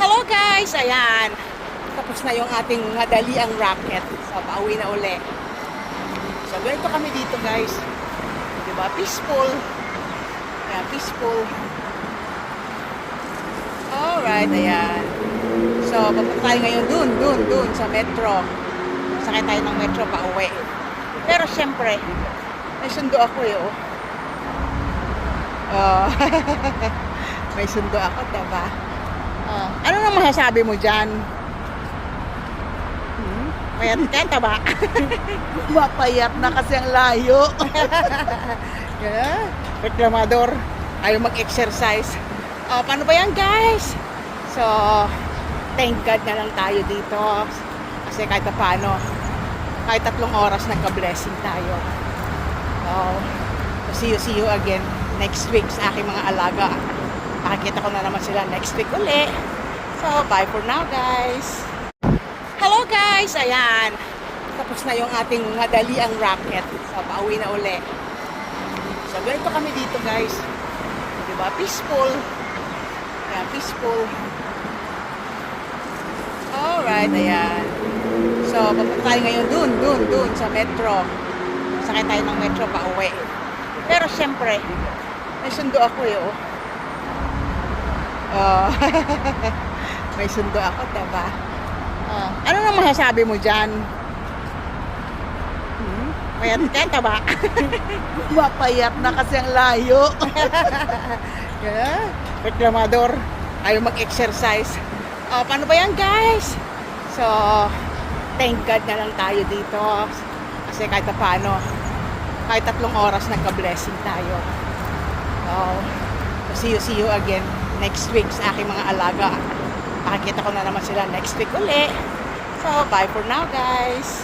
Hello guys! Ayan. Tapos na yung ating madaliang racket. So, pauwi na uli. So, ganito kami dito guys. Diba? Peaceful. Ayan, peaceful. Alright, ayan. So, papunta tayo ngayon dun sa metro. Sakay tayo ng metro pauwi. Pero syempre, may sundo ako oh. May sundo ako, diba? Ano nang masasabi mo dyan? Payat ka, taba? Mapayat na kasi ang layo. Reklamador. Ayaw mag-exercise. Paano ba yan, guys? So, thank God na lang tayo dito. Kasi kahit paano, kahit 3 oras nagka-blessing tayo. So, see you again next week sa aking mga alaga. Makikita ko na naman sila next week uli. So, bye for now, guys. Hello, guys! Ayan. Tapos na yung ating madaliang racket. So, pauwi na uli. So, ganito kami dito, guys. Diba? Peaceful. Ayan, peaceful. Alright, ayan. So, papunta tayo ngayon dun sa metro. Sakay tayo ng metro pauwi. Pero, syempre, may sundo ako oh. May sundo ako, diba? Ano nang masasabi mo dyan? Payat ka, taba? Mapayat na kasi ang layo. Reklamador. Ayaw mag-exercise. Paano ba yan, guys? So, thank God na lang tayo dito. Kasi kahit paano, kahit 3 oras nagka-blessing tayo. So, see you again next week sa aking mga alaga. Makikita ko na naman sila next week uli. So, bye for now, guys.